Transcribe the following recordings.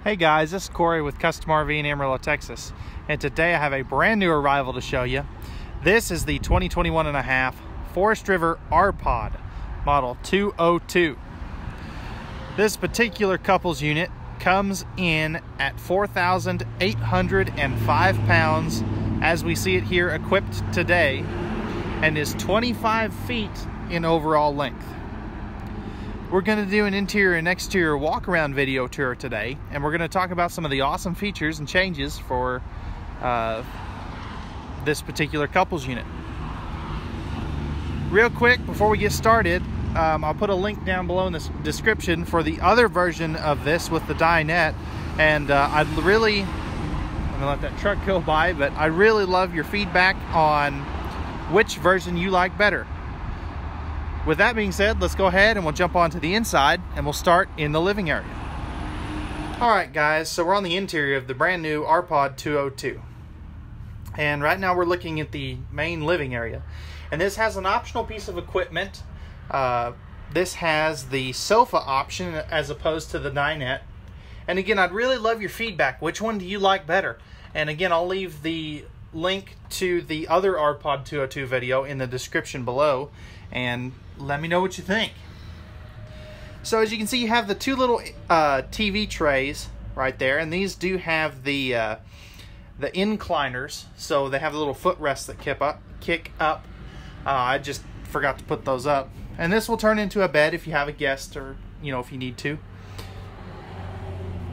Hey guys, this is Corey with Custom RV in Amarillo, Texas, and today I have a brand new arrival to show you. This is the 2021.5 Forest River R-Pod model 202. This particular couples unit comes in at 4,805 pounds as we see it here equipped today, and is 25 feet in overall length. We're going to do an interior and exterior walk-around video tour today, and we're going to talk about some of the awesome features and changes for this particular couples unit. Real quick, before we get started, I'll put a link down below in the description for the other version of this with the dinette, and I'm going to let that truck go by, but I really love your feedback on which version you like better. With that being said, let's go ahead and we'll jump onto the inside, and we'll start in the living area. Alright guys, so we're on the interior of the brand new R-Pod 202. And right now we're looking at the main living area. And this has an optional piece of equipment. This has the sofa option as opposed to the dinette. And again, I'd really love your feedback. Which one do you like better? And again, I'll leave the link to the other R-Pod 202 video in the description below, and let me know what you think. So as you can see, you have the two little TV trays right there, and these do have the incliners, so they have the little footrests that kick up. I just forgot to put those up, and this will turn into a bed if you have a guest, or if you need to.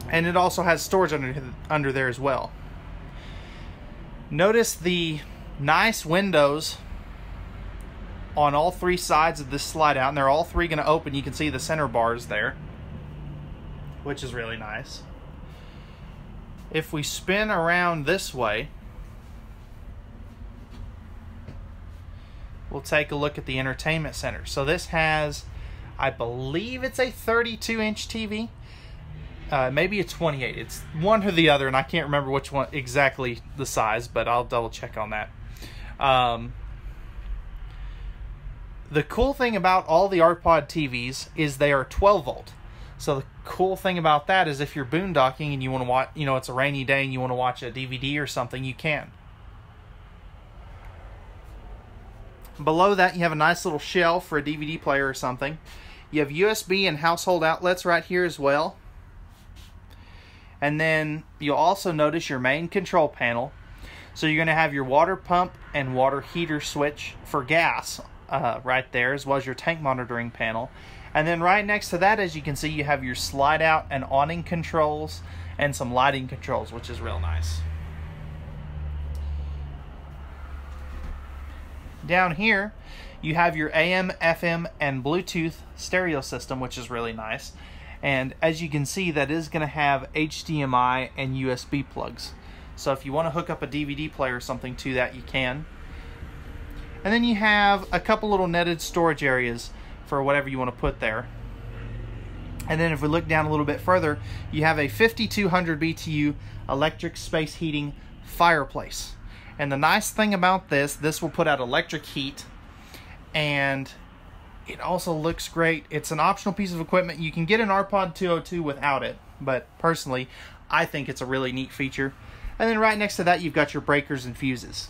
And it also has storage under there as well. Notice the nice windows on all three sides of this slide out, and they're all three going to open. You can see the center bars there, which is really nice. If we spin around this way, we'll take a look at the entertainment center. So this has, I believe it's a 32-inch TV. Maybe a 28. It's one or the other, and I can't remember which one exactly the size, but I'll double check on that. The cool thing about all the R-Pod TVs is they are 12 volt. So the cool thing about that is if you're boondocking and you want to watch, it's a rainy day and you want to watch a DVD or something, you can. Below that, you have a nice little shelf for a DVD player or something. You have USB and household outlets right here as well. And then you'll also notice your main control panel. So you're going to have your water pump and water heater switch for gas right there, as well as your tank monitoring panel. And then right next to that, as you can see, you have your slide out and awning controls and some lighting controls, which is real nice. Down here, you have your AM, FM, and Bluetooth stereo system, which is really nice. And as you can see, that is going to have HDMI and USB plugs. So if you want to hook up a DVD player or something to that, you can. And then you have a couple little netted storage areas for whatever you want to put there. And then if we look down a little bit further, you have a 5200 BTU electric space heating fireplace. And the nice thing about this will put out electric heat, and it also looks great. It's an optional piece of equipment. You can get an R-Pod 202 without it, but personally, I think it's a really neat feature. And then right next to that, you've got your breakers and fuses.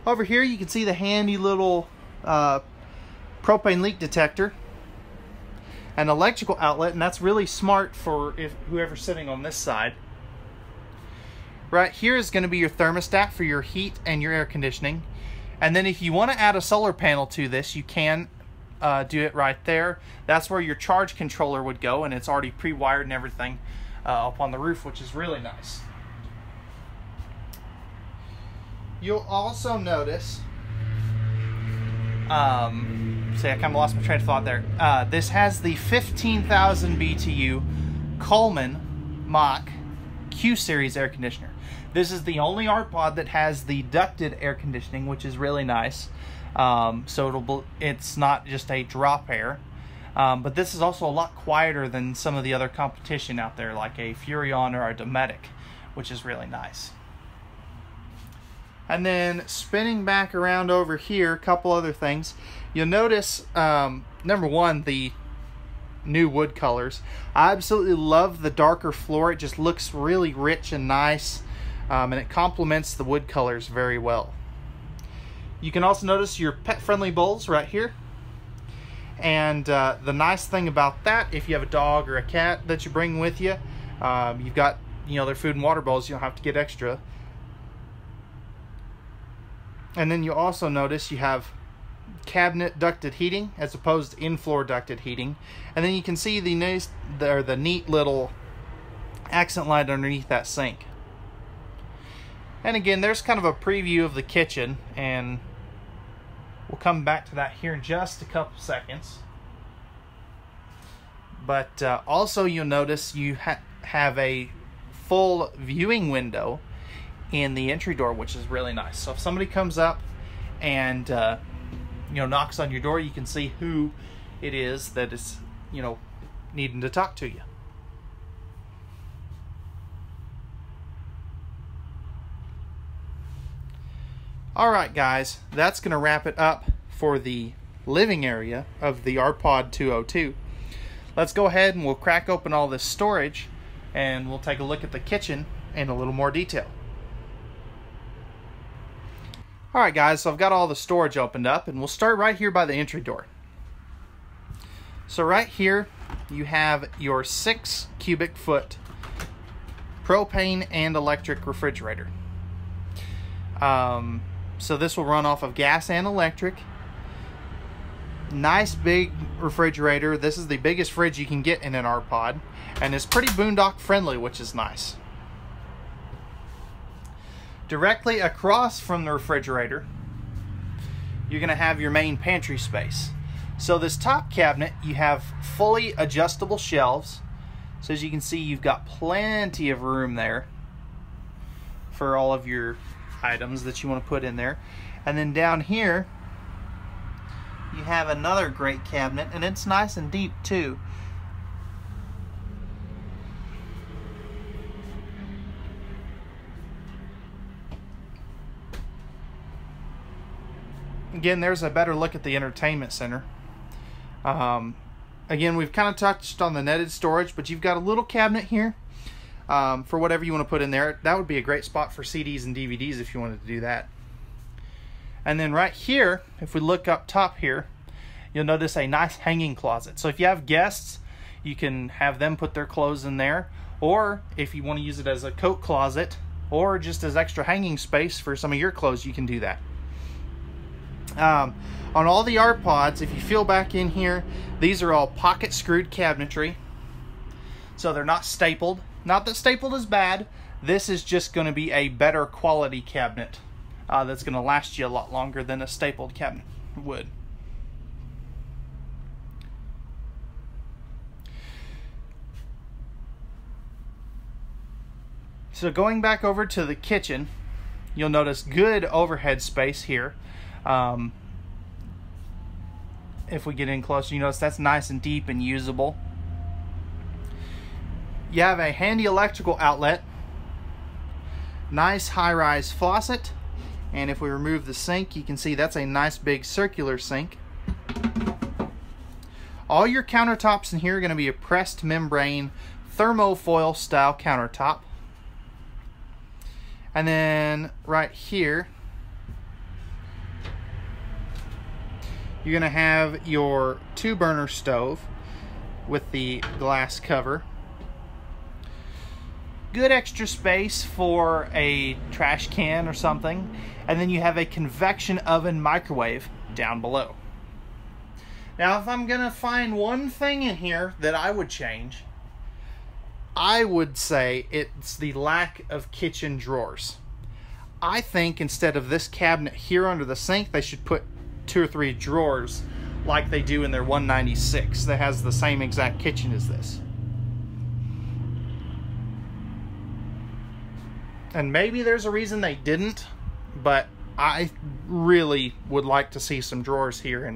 Over here, you can see the handy little propane leak detector, an electrical outlet, and that's really smart for whoever's sitting on this side. Right here is going to be your thermostat for your heat and your air conditioning. And then if you want to add a solar panel to this, you can do it right there. That's where your charge controller would go, and it's already pre-wired and everything up on the roof, which is really nice. You'll also notice, see, I kind of lost my train of thought there. This has the 15,000 BTU Coleman Mach Q-Series air conditioner. This is the only R-Pod that has the ducted air conditioning, which is really nice. So it's not just a drop air. But this is also a lot quieter than some of the other competition out there, like a Furrion or a Dometic, which is really nice. And then spinning back around over here, a couple other things. You'll notice, number one, the new wood colors. I absolutely love the darker floor. It just looks really rich and nice, and it complements the wood colors very well. You can also notice your pet-friendly bowls right here. And the nice thing about that, if you have a dog or a cat that you bring with you, you've got, you know, their food and water bowls. You don't have to get extra. And then you also notice you have cabinet ducted heating as opposed to in-floor ducted heating. And then you can see the neat little accent light underneath that sink. And again, there's kind of a preview of the kitchen, and we'll come back to that here in just a couple seconds. But also you'll notice you have a full viewing window in the entry door, which is really nice. So if somebody comes up and you know, knocks on your door, you can see who it is that is, you know, needing to talk to you. All right, guys, that's going to wrap it up for the living area of the ARPod 202. Let's go ahead and we'll crack open all this storage, and we'll take a look at the kitchen in a little more detail. All right, guys, so I've got all the storage opened up, and we'll start right here by the entry door. So right here, you have your 6 cubic foot propane and electric refrigerator. So this will run off of gas and electric. Nice big refrigerator. This is the biggest fridge you can get in an ARPod, and it's pretty boondock friendly, which is nice. Directly across from the refrigerator, you're going to have your main pantry space. So this top cabinet, you have fully adjustable shelves. So as you can see, you've got plenty of room there for all of your items that you want to put in there. And then down here, you have another great cabinet, and it's nice and deep too. Again, there's a better look at the entertainment center. Again, we've kind of touched on the netted storage, but you've got a little cabinet here for whatever you want to put in there. That would be a great spot for CDs and DVDs if you wanted to do that. And then right here, if we look up top here, you'll notice a nice hanging closet. So if you have guests, you can have them put their clothes in there, or if you want to use it as a coat closet or just as extra hanging space for some of your clothes, you can do that. On all the ARPods, if you feel back in here, these are all pocket screwed cabinetry, so they're not stapled. Not that stapled is bad. This is just going to be a better quality cabinet that's going to last you a lot longer than a stapled cabinet would. So going back over to the kitchen, you'll notice good overhead space here. If we get in closer, you notice that's nice and deep and usable. You have a handy electrical outlet, nice high-rise faucet, and if we remove the sink, you can see that's a nice big circular sink. All your countertops in here are going to be a pressed membrane thermofoil style countertop. And then right here, you're going to have your 2-burner stove with the glass cover. Good extra space for a trash can or something. And then you have a convection oven microwave down below. Now, if I'm going to find one thing in here that I would change, I would say it's the lack of kitchen drawers. I think instead of this cabinet here under the sink, they should put 2 or 3 drawers like they do in their 196 that has the same exact kitchen as this. And maybe there's a reason they didn't, but I really would like to see some drawers here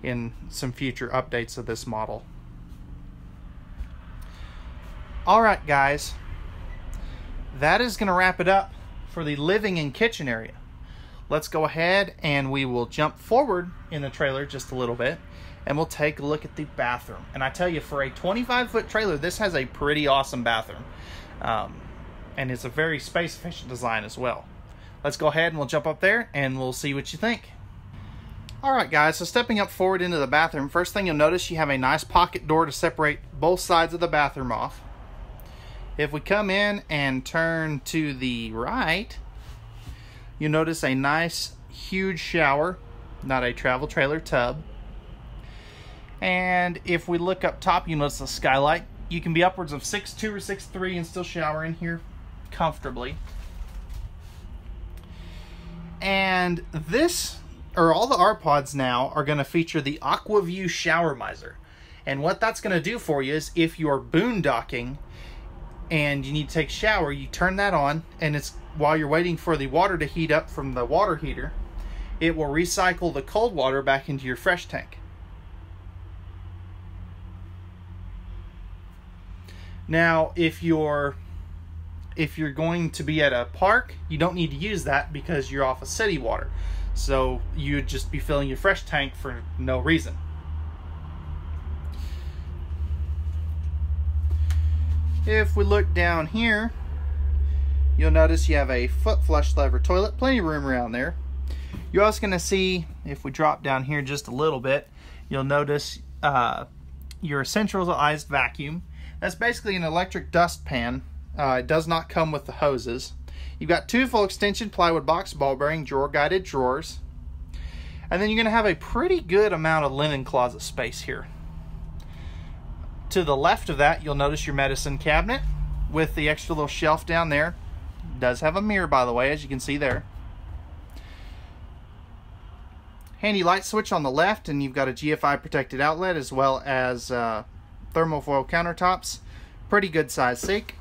in some future updates of this model. Alright guys, that is going to wrap it up for the living and kitchen area. let's go ahead and we will jump forward in the trailer just a little bit, and we'll take a look at the bathroom. And I tell you, for a 25-foot trailer, this has a pretty awesome bathroom. And it's a very space-efficient design as well. Let's go ahead and we'll jump up there and we'll see what you think. Alright guys, so stepping up forward into the bathroom, first thing you'll notice, you have a nice pocket door to separate both sides of the bathroom off. If we come in and turn to the right, you'll notice a nice huge shower, not a travel trailer tub. And if we look up top, you notice the skylight. You can be upwards of 6'2" or 6'3" and still shower in here comfortably. And all the R-Pods now are going to feature the AquaView Shower Miser. And what that's going to do for you is, if you're boondocking and you need to take a shower, you turn that on, and it's while you're waiting for the water to heat up from the water heater, it will recycle the cold water back into your fresh tank. Now, if you're going to be at a park, you don't need to use that because you're off of city water. So you'd just be filling your fresh tank for no reason. If we look down here, you'll notice you have a foot flush lever toilet, plenty of room around there. You're also going to see, if we drop down here just a little bit, you'll notice your centralized vacuum. That's basically an electric dustpan. It does not come with the hoses. You've got 2 full extension plywood box ball bearing drawer guided drawers. And then you're going to have a pretty good amount of linen closet space here. To the left of that, you'll notice your medicine cabinet with the extra little shelf down there. It does have a mirror, by the way, as you can see there. Handy light switch on the left, and you've got a GFI protected outlet as well as thermofoil countertops. Pretty good size sink.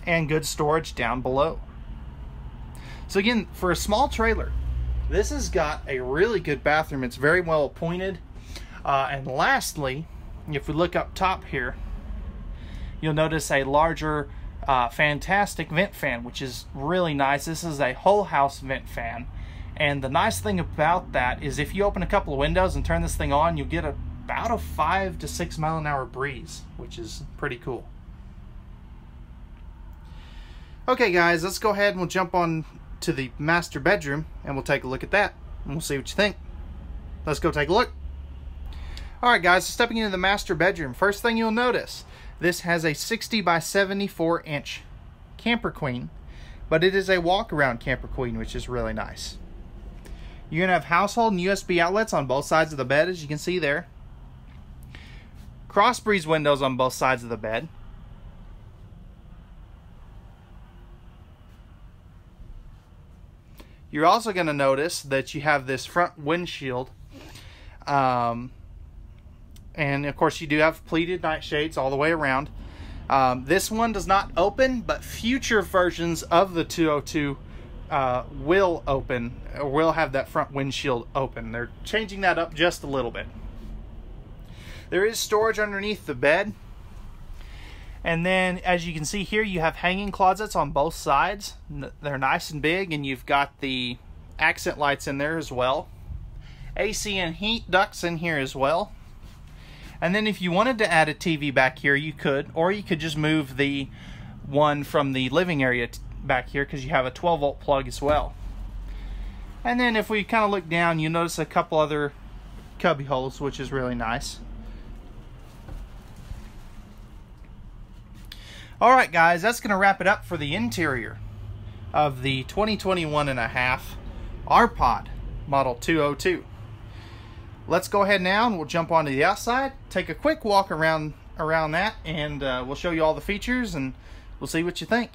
And good storage down below. So again, for a small trailer, this has got a really good bathroom. It's very well appointed. And lastly, if we look up top here, you'll notice a larger fantastic vent fan, which is really nice. This is a whole house vent fan. And the nice thing about that is, if you open a couple of windows and turn this thing on, you'll get about a 5 to 6 mile an hour breeze, which is pretty cool. Okay guys, let's go ahead and we'll jump on to the master bedroom and we'll take a look at that and we'll see what you think. Let's go take a look. Alright guys, so stepping into the master bedroom, first thing you'll notice, this has a 60 by 74 inch camper queen, but it is a walk around camper queen, which is really nice. You're going to have household and USB outlets on both sides of the bed, as you can see there. Cross breeze windows on both sides of the bed. You're also going to notice that you have this front windshield. And of course you do have pleated nightshades all the way around. This one does not open, but future versions of the 202 will open, or will have that front windshield open. They're changing that up just a little bit. There is storage underneath the bed. And then, as you can see here, you have hanging closets on both sides. They're nice and big, and you've got the accent lights in there as well. AC and heat ducts in here as well. And then if you wanted to add a TV back here, you could, or you could just move the one from the living area back here, because you have a 12-volt plug as well. And then if we kind of look down, you notice a couple other cubby holes, which is really nice. Alright guys, that's going to wrap it up for the interior of the 2021.5 R-Pod Model 202. Let's go ahead now and we'll jump onto the outside, take a quick walk around that, and we'll show you all the features and we'll see what you think.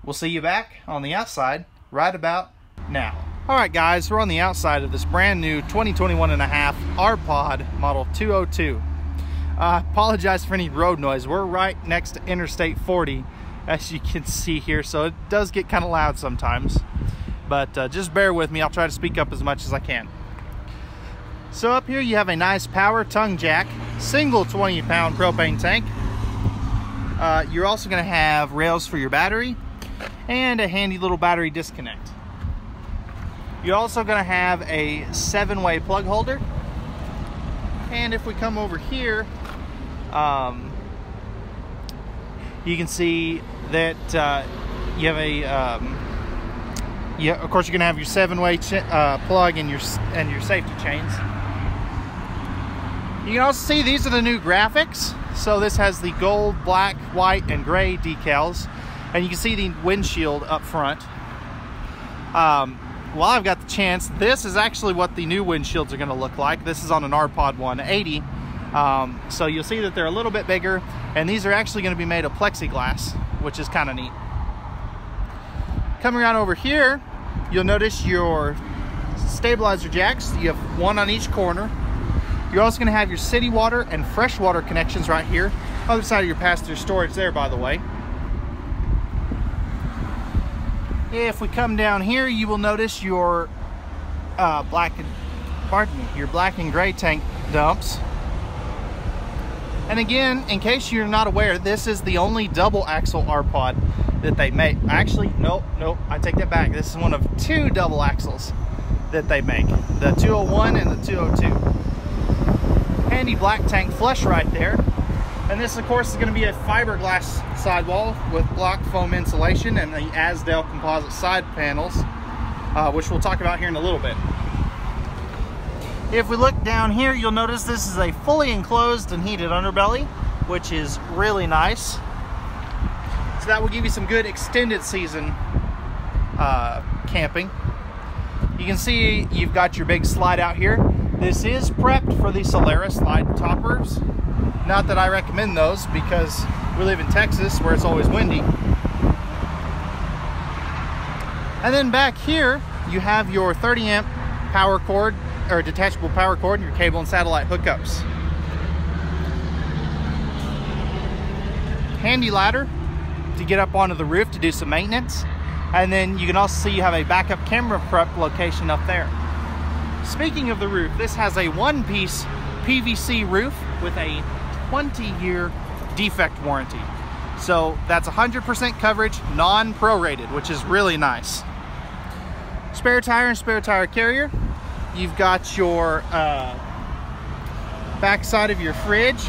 We'll see you back on the outside right about now. Alright guys, we're on the outside of this brand new 2021.5 R-Pod Model 202. I apologize for any road noise. We're right next to Interstate 40, as you can see here, so it does get kind of loud sometimes. But just bear with me. I'll try to speak up as much as I can. So up here you have a nice power tongue jack, single 20-pound propane tank. You're also going to have rails for your battery, and a handy little battery disconnect. You're also going to have a 7-way plug holder. And if we come over here, you can see that you have a, of course, you're going to have your 7-way plug and your safety chains. You can also see these are the new graphics. So this has the gold, black, white, and gray decals, and you can see the windshield up front. While I've got the chance, this is actually what the new windshields are going to look like. This is on an R-Pod 180. So you'll see that they're a little bit bigger, and these are actually going to be made of plexiglass, which is kind of neat. Coming around over here, you'll notice your stabilizer jacks. You have one on each corner. You're also going to have your city water and freshwater connections right here. Other side of your passenger storage there, by the way. If we come down here, you will notice your black and gray tank dumps. And again, in case you're not aware, this is the only double axle R-Pod that they make. Actually, nope, I take that back. This is one of 2 double axles that they make, the 201 and the 202. Handy black tank flush right there. And this, of course, is going to be a fiberglass sidewall with block foam insulation and the Azdel composite side panels, which we'll talk about here in a little bit. If we look down here, you'll notice this is a fully enclosed and heated underbelly, which is really nice. So that will give you some good extended season camping. You can see you've got your big slide out here. This is prepped for the Solaris slide toppers. Not that I recommend those because we live in Texas where it's always windy. And then back here, you have your 30 amp power cord or detachable power cord and your cable and satellite hookups. Handy ladder to get up onto the roof to do some maintenance. And then you can also see you have a backup camera prep location up there. Speaking of the roof, this has a one-piece PVC roof with a 20-year defect warranty. So that's 100% coverage, non-prorated, which is really nice. Spare tire and spare tire carrier. You've got your back side of your fridge,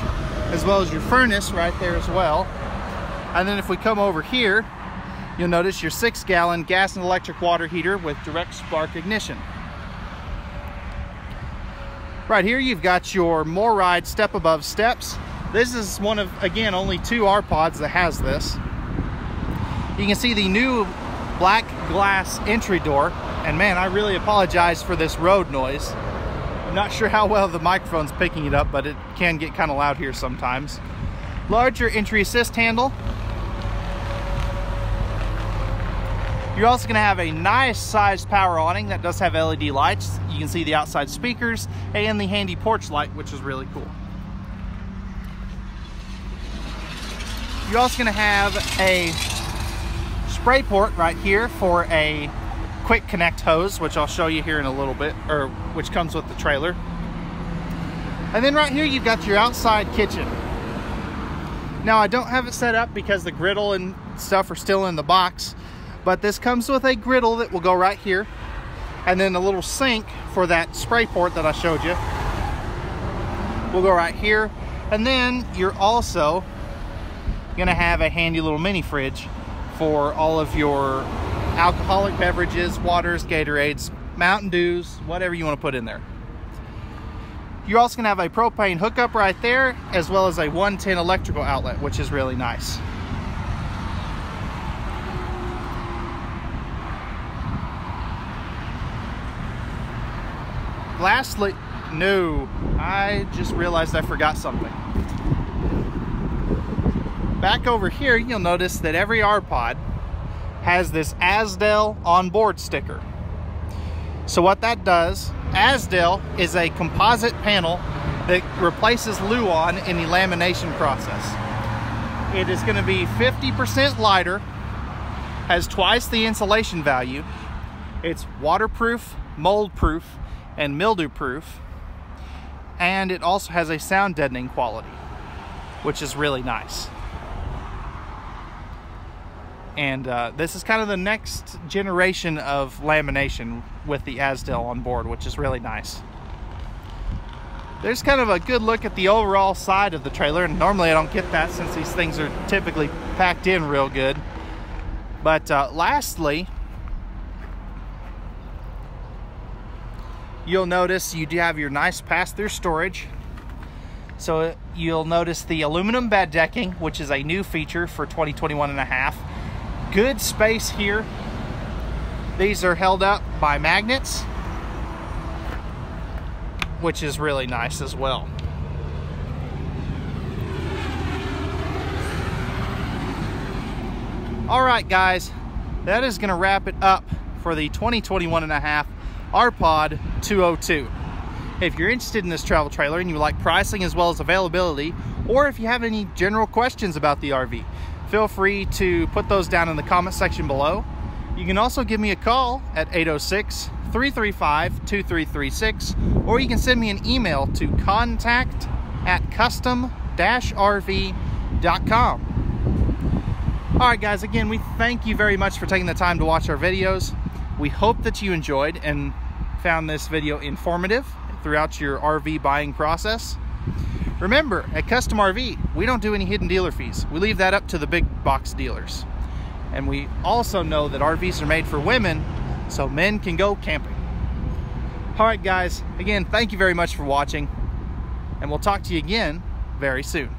as well as your furnace right there as well. And then if we come over here, you'll notice your 6-gallon gas and electric water heater with direct spark ignition. Right here, you've got your MORryde step above steps. This is one of, again, only 2 R-Pods that has this. You can see the new black glass entry door. And man, I really apologize for this road noise. I'm not sure how well the microphone's picking it up, but it can get kind of loud here sometimes. Larger entry assist handle. You're also going to have a nice sized power awning that does have LED lights. You can see the outside speakers and the handy porch light, which is really cool. You're also going to have a spray port right here for a quick connect hose, which I'll show you here in a little bit, or which comes with the trailer. And then right here you've got your outside kitchen. Now I don't have it set up because the griddle and stuff are still in the box, but this comes with a griddle that will go right here, and then a little sink for that spray port that I showed you will go right here. And then you're also gonna have a handy little mini fridge for all of your alcoholic beverages, waters, Gatorades, Mountain Dews, whatever you want to put in there. You're also gonna have a propane hookup right there, as well as a 110 electrical outlet, which is really nice. Lastly, no, I just realized I forgot something. Back over here, you'll notice that every R-Pod has this Azdel onboard sticker. So what that does, Azdel is a composite panel that replaces Luan in the lamination process. It is going to be 50% lighter, has twice the insulation value. It's waterproof, mold proof, and mildew proof, and it also has a sound deadening quality, which is really nice. And this is kind of the next generation of lamination with the Azdel on board, which is really nice. There's kind of a good look at the overall side of the trailer, and normally I don't get that since these things are typically packed in real good. But lastly, you'll notice you do have your nice pass-through storage. So you'll notice the aluminum bed decking, which is a new feature for 2021 and a half. Good space here. These are held up by magnets, which is really nice as well. All right, guys, that is going to wrap it up for the 2021 and a half R-Pod 202. If you're interested in this travel trailer and you like pricing as well as availability, or if you have any general questions about the RV, feel free to put those down in the comment section below. You can also give me a call at 806-335-2336, or you can send me an email to contact@custom-rv.com. All right, guys, again, we thank you very much for taking the time to watch our videos. We hope that you enjoyed and found this video informative throughout your RV buying process. Remember, at Custom RV, we don't do any hidden dealer fees. We leave that up to the big box dealers. And we also know that RVs are made for women, so men can go camping. All right, guys, again, thank you very much for watching, and we'll talk to you again very soon.